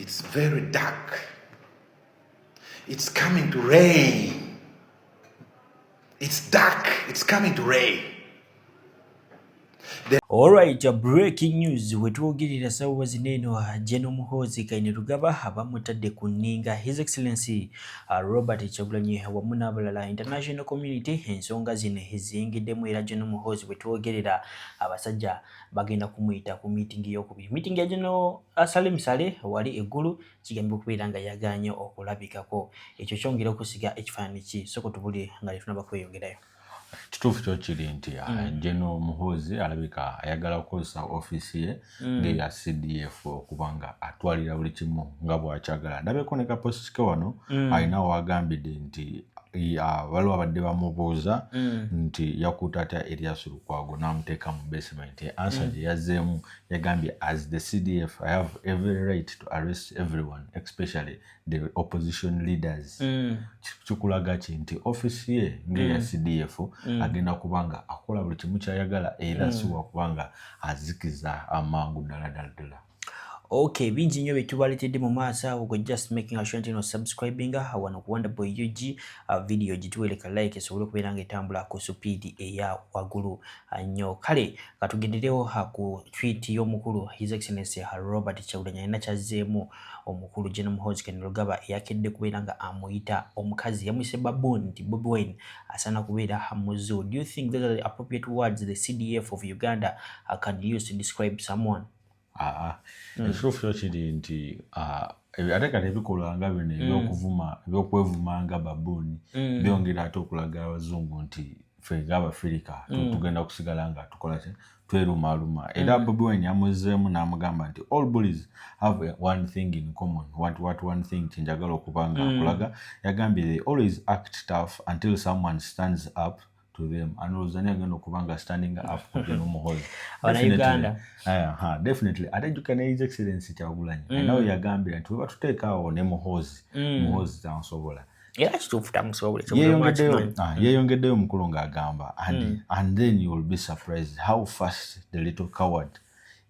It's very dark. It's coming to rain. It's dark. It's coming to rain. Alright, breaking news wetwogerera sawa zineno General Muhoozi Kainerugaba abamutadde ku nninga His Excellency Robert Kyagulanyi wamu n'abalala international community ensonga zino eziyingiddemu era General Muhoozi wetwogerera abasajja bagenda kumuyita ku meeting y'okubiri. Meeting ya General Salim Saleh wali eggulu kigambibwa okubeera nga yagaanye okulabikako. Ekyo kyongera okusiga ekifaananyi ki soko tubuli nga letunaba kweyongerayo. Kituufu kyo kiri nti General Muhoozi alabika ayagala kukozesa ofiisi ye ng'eya CDF okubanga atwalira buli kimu nga bw'akyagala. Ndabeko ne Kaposike wano alina wagambidde nti waliwo abadde bamubuuza nti yakuuta atya Erias Lukwago n'amuteeka mu basement. Answer gye yazzeemu yagambye as the CDF I have every right to arrest everyone especially the opposition leaders. Kikulaga ki nti ofiisi ye ng'eya CDF agenda kubanga akola buli kimu kyayagala era si wakubanga azikiza amangu ddala. Okay, bingi nnyo betubaletedde mu maaso awo just making sure nti subscribing wano ku Wonderboy UG video gituweleka like esobole okubeera nga etambula ku speed eya waggulu nnyo. Kale katugenderewo ku tweet y'omukulu His Excellency Robert Kyagulanyi alina kyazzeemu omukulu General Muhoozi Kainerugaba eyakedde kubeera nga amuyita omukazi yamuyise baboon nti Bobi Wine asaana kubeera muzu. Do you think those are the appropriate words the CDF of Uganda can use to describe someone? Ekituufu kyo kiri nti ate kati ebikolwa nga bino ebyokwevuma nga babooni byongera ate okulaga abazungu nti ffe ng'Abafirika tugenda kusigala nga tukola twerumaaluma. Era Bobi Wine yamuzzeemu n'amugamba nti all bullies have one thing in common. What one thing kyenjagala okuba nga akulaga yagambye they always act tough until someone stands up to them. And Rosanna agenda okubanga standing up ku General Muhoozi. Definitely. Ate jjukira His Excellency Kyagulanyi nawe yagambira nti weba tuteekaawo ne Muhoozi tansobola. Era kituufu tamusobola. Yeeyongeddeyo omukulu ng'agamba and then you will be surprised how fast the little coward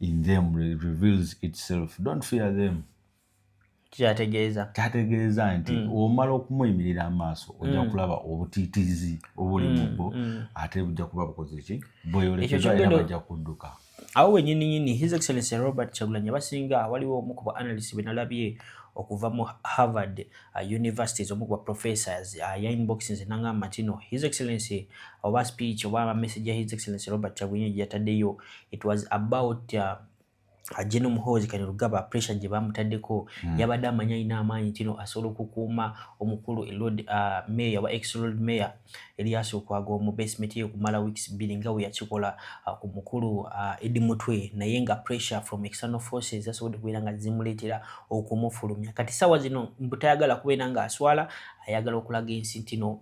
in them reveals itself. Don't fear them. Kyategeeza nti omala okumuyimirira amaaso ojja kulaba obutiitiizi obuli mu bbo ate bujja kuba bukoze ki bweyolekeza era bajja kudduka. Awo wennyini His Excellency Robert Kyagulanyi abasinga waliwo omu ku ba-analysts be nalabye okuva mu Harvard University omu ku ba-professors ya-inboxing n'agamba nti no His Excellency oba speech oba message ya His Excellency Robert Kyagulanyi gye yataddeyo it was about General Muhoozi Kainerugaba pressure gye bamutaddeko yabadde amanya alina amaanyi tino asobola okukuuma omukulu Lord Mayor wa ex-Lord Mayor Erias Lukwago mu basement ye okumala weeks bbiri nga we yakikola ku mukulu Eddie Mutwe naye nga pressure from external forces asobodde kubeera nga zimuleetera okumufulumya. Kati ssaawa zino mbutayagala kubeera nga aswala ayagala okulaga ensi ntino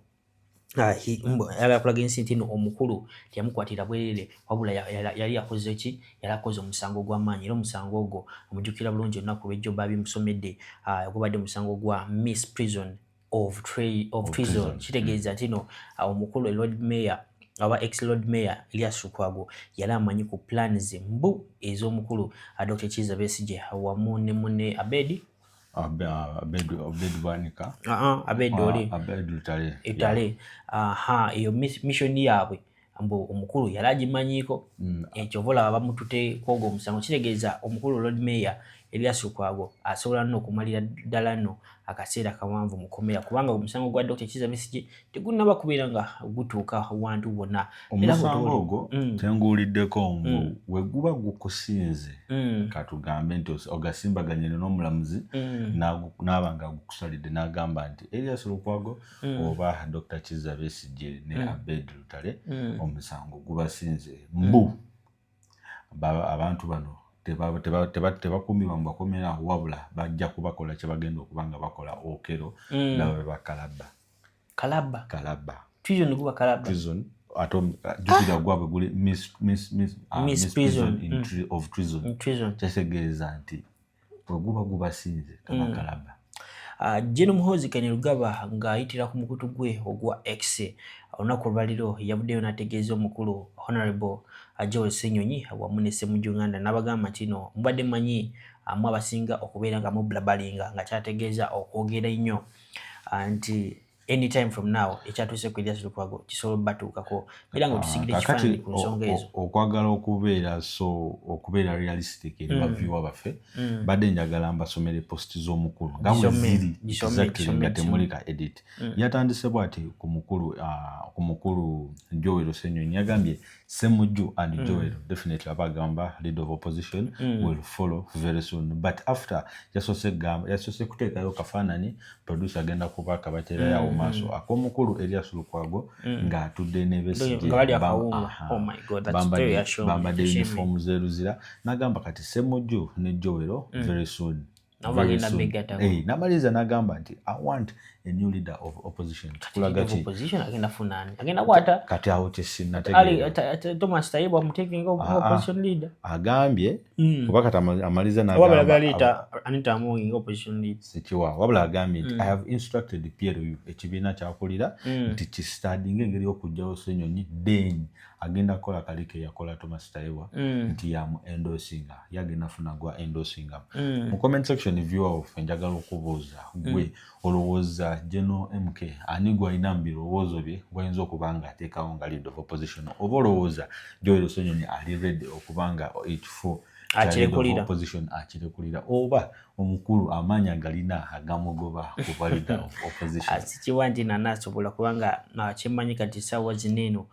omukulu tiyamukwatira bwerere wabula yali yakoze ki yali akoze omusango gw'amaanyi era omusango ogwo omujjukira bulungi olunaku lw'ejjo baabimusomedde gubadde omusango gwa misprision of treason. Kitegeeza nti no omukulu Lord Mayor aba ex-Lord Mayor Erias Lukwago yali amanyi ku plans mbu ez'omukulu Dr. Kizza Besigye wamu ne munne Abedi Bwanika. Abedi Lutale. Iyo mission yaabwe mbu omukulu yali agimanyiiko ekyo vola bamutute kwogo omusango. Kitegeeza omukulu Lord Mayor Erias Lukwago asobola nno okumalira ddala nno akaseera kawanvu mukomera kubanga omusango gwa Dr. Kizza Besigye tegunnaba kubeera nga gutuuka wantu bonna. Omusango ogwo tenguwuliddeko ngu we guba gukusinze katugambe nti ogasimbaganye n'omulamuzi n'aba nga gukusalidde n'agamba nti Erias Lukwago oba Dr. Kizza Besigye ne Abedi Lutale omusango gubasinze mbu abantu bano tebakuumibwa mu bakomera wabula bajja kubakola kye bagenda okuba nga bakola okero nga bwe bakalabba treason guba kalabba treason ate jjukira gwabwe guli misprision of treason kitegeeza nti bwe guba gubasinze kabakalabba. General Muhoozi Kainerugaba ng'ayitira ku mukutu gwe ogwa X olunaku olwaliro yavuddeyo n'ategeeza omukulu Honorable Joel Ssenyonyi wamu ne Ssemujju Nganda n'abagamba nti no mbadde mmanyi mu abasinga okubeera nga mu blabalinga nga kyategeeza okwogera ennyo anti anytime from now ekyatuuse ku Erias Lukwago kisobola batuukako era nga otusigire kifaananyi ku nsonga ezo. Okwagala okubeera realistic eri baviewer baffe badde njagala mbasomere post z'omukulu nga bwe ziri exactly nga temuli ka edit. Yatandise bw'ati ku mukulu Joel Ssenyonyi yagambye Ssemujju and Joel definitely abagamba leader of opposition will follow very soon, but after yasose kuteekayo kafaananyi producer agenda kuba kabatera yawo maaso ak'omukulu Erias Lukwago nga atudde n'ebesije bambadde uniform zeruzira n'agamba kati Ssemujju ne Joel very soon. Namaliza n'agamba nti I want a new leader of opposition. Tukulaga ki opposition agenda funani agenda kwata kati awo tesinategeera Thomas Taibu amutekinga opposition leader agambye kuba kati amaliza n'agamba Anita Amongi opposition leader sikiwa wabula agambye nti I have instructed PLU ekibiina kyakulira nti kistadinga engeri y'okugyawo Ssenyonyi then agenda kukola kalike yakola Thomas Taibu nti yamu endorsinga yagenda funa gwa endorsinga mu comment section viewer of njagala okubuuza gwe olowooza General MK ani gwalina mu birowoozo bye gwayinza okuba nga ateekawo nga leader of opposition oba olowooza Joel Ssenyonyi ali ready okuba nga ekifo opposition akirekulira oba omukulu amaanyi agalina agamugoba kuba leader of opposition. Sikiwa nti nanasobola kubanga kyemmanyi kati ssaawa zineeno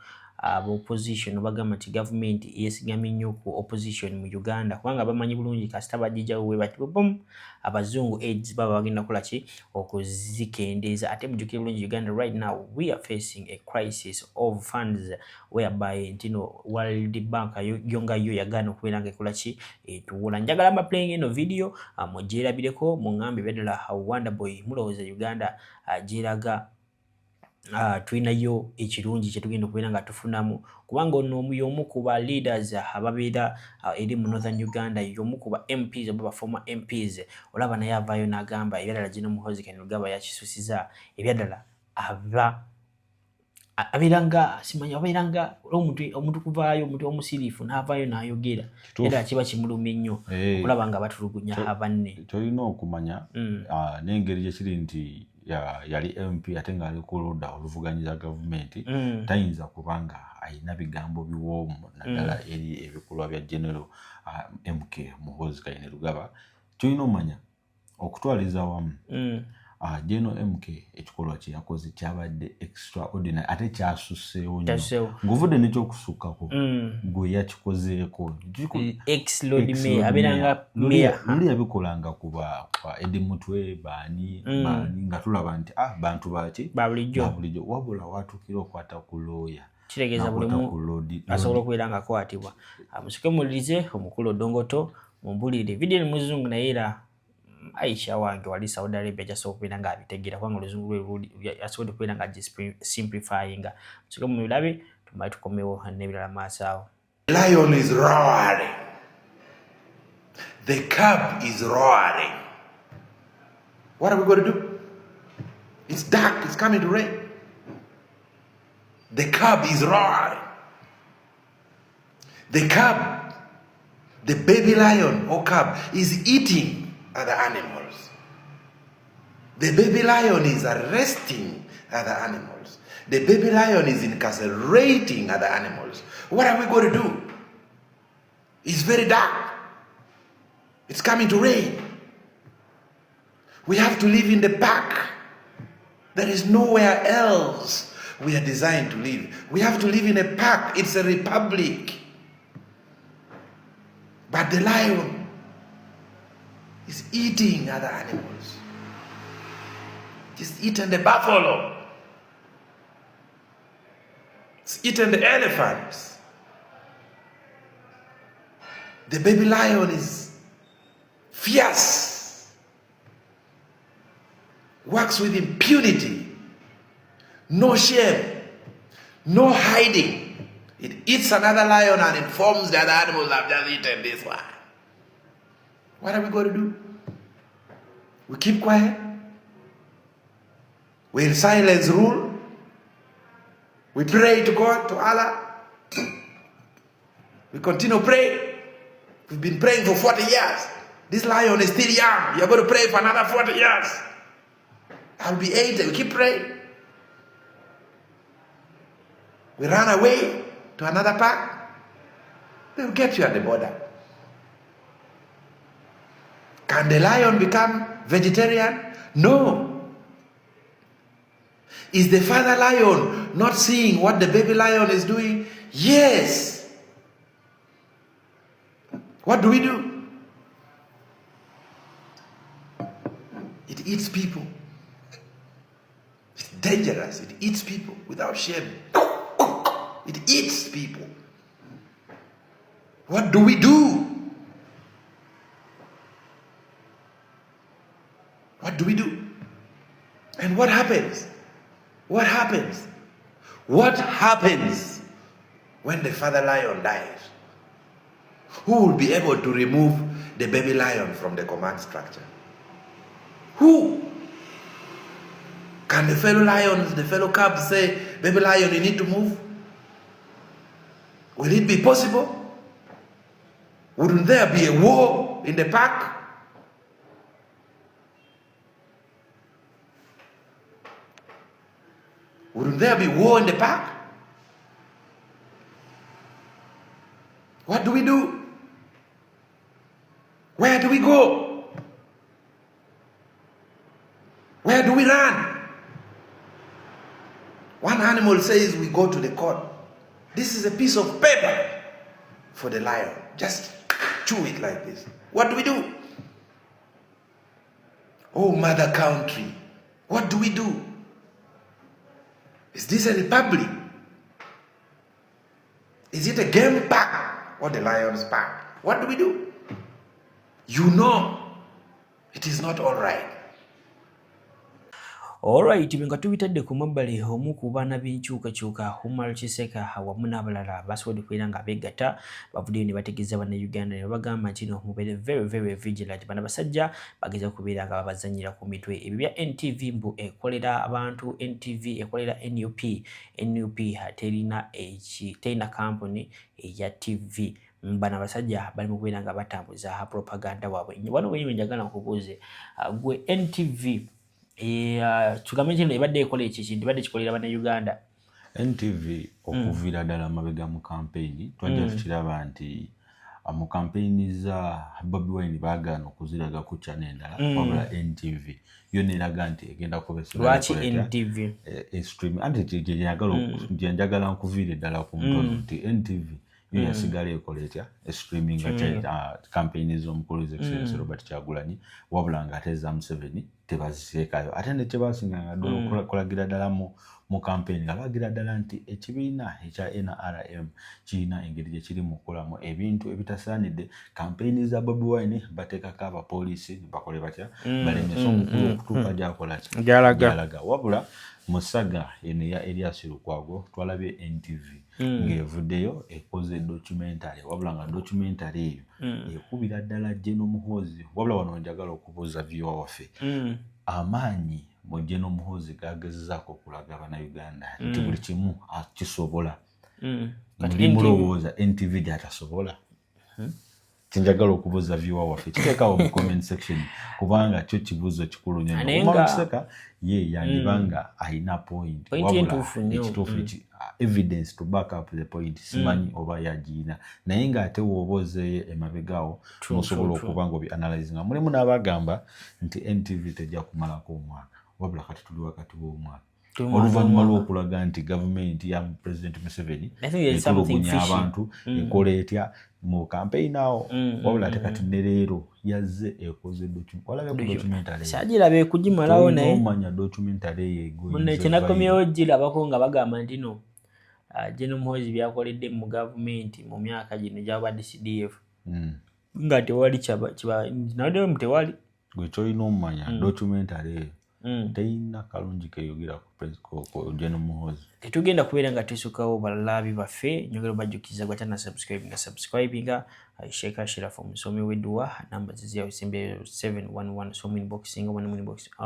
opposition bagamba nti government yesigamye nnyo ku opposition mu Uganda kubanga bamanyi bulungi kasita bajijjawo we bati bom abazungu aids baba bagenda kukola ki okuzikendeeza ate mujjukire bulungi Uganda right now we are facing a crisis of funds whereby World Bank yongayo yagana okubeera nga ekola ki etuwola. Njagala mba playing eno video mugyerabireko muŋŋambe beddala Wonderboy mulowooza Uganda gyeraga tulinayo ekirungi kye tugenda okubeera nga tufunamu kubanga ono y'omu ku ba leaders ababeera eri mu Northern Uganda y'omu ku ba MPs oba former MPs olaba naye avaayo n'agamba ebyaddala gino Muhoozi Kainerugaba yakisusiza ebyaddala abeeranga simanyi abeeranga omuntu kuvaayo omuntu omusiriifu n'avaayo n'ayogera era kiba kimulumya nnyo okulaba nga batulugunya abanne. Tolina okumanya n'engeri gyekiri nti yali MP ate nga ali ku ludda oluvuganyiza gavumenti tayinza kubanga ayina bigambo biwoomu naddala eri ebikolwa bya General MK Muhoozi Kainerugaba. Tolina omanya okutwaliza wamu General MK ekikolwa kye yakoze kyabadde extraordinary ate kyasuseewo nnyo ng'ovudde n'ekyokusukkako gwe yakikozeeko ex-Lord Mayor abeeranga mayor luli yabikolanga kuba Eddie Mutwe baani nga tulaba nti bantu baki babulijjo wabula waatuukira okwata ku lawyer kitegeeza bulimu asobola okubeera nga akwatibwa. Musooke muwulirize omukulu Odongoto mumbulire video eri muzungu naye era Aisha wange wali Saudi Arabia jasobola okubeera nga abitegeera kubanga oluzungu lwe yasobodde okubeera nga simplifyinga. Musooke mubirabe tumale tukomewo n'ebirala maaso awo. Lion is roaring. The cub is roaring. What are we going to do? It's dark. It's coming to rain. The cub is roaring. The cub, the baby lion or cub, is eating other animals. The baby lion is arresting other animals. The baby lion is incarcerating other animals. What are we going to do? It's very dark. It's coming to rain. We have to live in the park. There is nowhere else we are designed to live. We have to live in a park. It's a republic. But the lion is eating other animals. It's eaten the buffalo. It's eaten the elephants. The baby lion is fierce. Works with impunity. No shame. No hiding. It eats another lion and informs the other animals, I've just eaten this one. What are we going to do? We keep quiet? We in silence rule? We pray to God, to Allah? We continue praying? We've been praying for 40 years. This lion is still young. You're going to pray for another 40 years. I'll be 80. We keep praying. We run away to another park. They'll get you at the border. Can the lion become vegetarian? No. Is the father lion not seeing what the baby lion is doing? Yes. What do? It eats people. It's dangerous. It eats people without shame. It eats people. What do? What do? And what happens? What happens? What happens when the father lion dies? Who will be able to remove the baby lion from the command structure? Who? Can the fellow lions, the fellow cubs say, baby lion, you need to move? Will it be possible? Wouldn't there be a war in the park? Wouldn't there be war in the park? What do we do? Where do we go? Where do we run? One animal says we go to the court. This is a piece of paper for the lion. Just chew it like this. What do we do? Oh, mother country, what do we do? Is this a republic? Is it a game park or the lion's park? What do we do? You know, it is not all right. Alright, nga tubitadde ku mabbali omu ku baana b'enkyukakyuka Omar Kiseka awamu n'abalala basobodde okubeera nga beegatta bavuddeyo ne bategeeza bannayuganda ne bagamba nti no mubeere very vigilant. Bano basajja bageza kubeera nga babazanyira ku mitwe. Ebyo bya NTV mbu ekolera abantu, NTV ekolera NUP terina company eya TV. Bano basajja bali mu kubeera nga batambuza propaganda waabwe. Wano wenyewe njagala nkubuuze gwe NTV tugambe nti ebadde ekola ekintu badde kikolera bannayuganda. NTV okuviira ddala mabega mu campaign twajja tukiraba nti mu campaign za Bobi Wine baagaana okuziraga ku channel endala wabula NTV yonna eraga nti egenda kubesera. Lwaki NTV? Stream anti njagala nkuviira ddala ku mutono nti NTV yo yasigala ekola etya streaming campaign z'omukulu His Excellency Robert Kyagulanyi wabula nga ate za Museveni tebaziteekayo. Ate ne kyebasinganga ddala okulagira ddala mu campaign nga bagira ddala nti ekibiina ekya NRM kirina engeri gye kiri mu kukolamu ebintu ebitasaanidde. Campaign za Bobi Wine bateekako abapoliisi bakole batya balemesa omukulu okutuuka gy'akola gy'alaga. Wabula Musaga eno ya Elias Lukwago twalabye NTV ng'evuddeyo ekoze documentary wabula nga documentary eyo ekubira ddala General Muhoozi. Wabula wano njagala okubuuza viewer waffe amaanyi mu General Muhoozi gagezezaako okulaga bannayuganda nti buli kimu akisobola. Muli mulowooza NTV gy'atasobola? Tinjagala okubuuza viewer waffe kiteekawo mu comment section kubanga kyo kibuuzo kikulu nnyo. Omar Kiseka ye yandibanga alina point wabula ekituufu evidence to back up the point simanyi oba yagiina naye ng'ate w'oba ozeeyo emabegaawo nosobola okuba nga obi-analyze nga mulimu n'abagamba nti NTV tejja kumalako omwaka wabula kati tuli wakati w'omwaka oluvannyuma lw'okulaga nti gavumenti ya President Museveni etulugunya abantu ekola etya mu campaign awo wabula ate kati ne leero yazze ekoze documentary sajirabe ekugimalawo naye omanya documentary yego munne kinakomyewo girabako nga bagamba nti no General Muhoozi byakoledde mu gavumenti mu myaka gino gyabadde CDF nga tewali nawe tewali gwe kyolina omumanya documentary teyina kalungi keyogera ku General Muhoozi. Tetugenda kubeera nga tusukawo balaabi baffe nyogera bajjukiza gwatana subscribinga share from Musomi Wedduwa namba ziziyawo simbe 711 Somi inboxing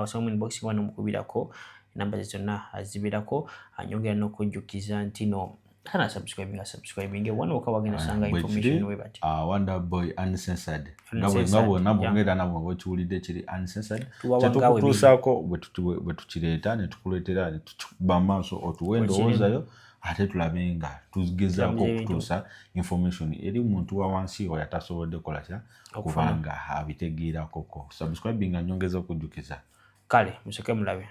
Somi inboxing wano mukubirako namba zonna aziberako anyongera n'okujjukiza nti no kana subscribing wano okawagenda sanga information we bati Wonder Boy Uncensored ngabo ngera nabo bochulide kiri uncensored tetukutusako bwetukireta ne tukuletera ne tukuba maaso otuwendo ozayo ate tulabenga tugezaako okutuusa information eri muntu wa wansi oyo atasobodde kola kubanga abitegeera koko subscribing anyongeza okujjukiza kale museke mulabe.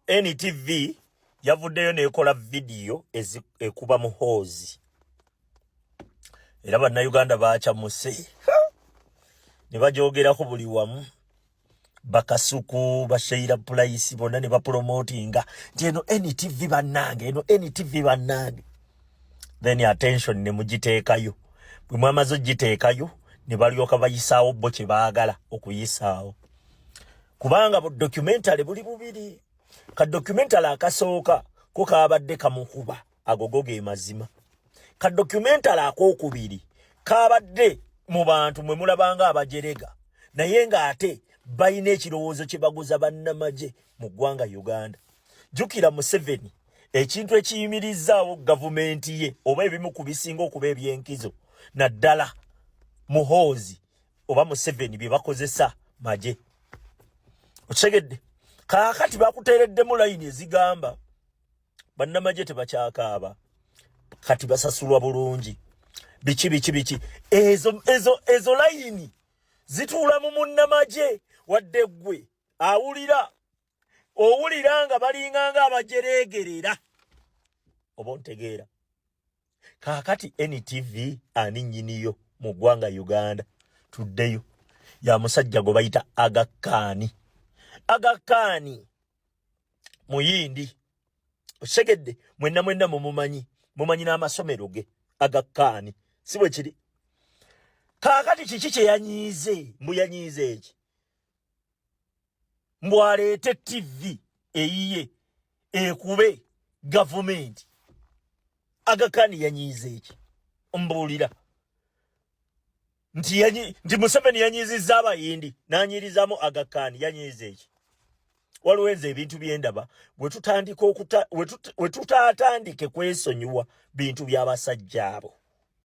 NTV yavuddeyo nekola video ekuba muhoozi era bannayuganda baacamuse ne bajogerako buli wamu bakasuku bashaira pulaisi bonna ne bapromotinga nti eno NTV bannange then attention ne mugiteekayo bwe mwamaze ogiteekayo ne balyoka bayisaawo bo kye baagala okuyisaawo kubanga bu documentary buli bubiri ka documentary akasooka ko kaabadde kamukuba agogoge emazima ka documentary akokubiri kaabadde mu bantu mwe mulabanga abajerega naye nga ate bayina ekirowoozo kye baguza bannamaje mu ggwanga Uganda. Jukira Museveni ekintu ekiyimirizaawo gavumenti ye oba ebimu ku bisinga okuba ebyenkizo naddala Muhoozi oba Museveni bye bakozesa maje. Otegedde kaakati bakuteereddemu layini ezigamba bannamaje tebakyakaaba kati basasulwa bulungi biki ezo layini zituula mu munnamaje wadde ggwe owulira nga balinganga abajereegerera oba ontegeera kaakati NTV ani nnyiniyo mu ggwanga Uganda tuddeyo ya musajja gwe bayita Aga Khan muyindi osegedde mwenna mumanyi n'amasomero ge Aga Khan si bwe kiri kaakati kiki kye yanyiize eki mbwaleete TV eyiye ekube gavumenti Aga Khan yanyiize eki mbuulira nti Museveni yanyiizizza abayindi n'anyirizaamu Aga Khan yanyiize eki waliwo nze ebintu byendaba we tutaatandike kwesonyiwa bintu by'abasajja abo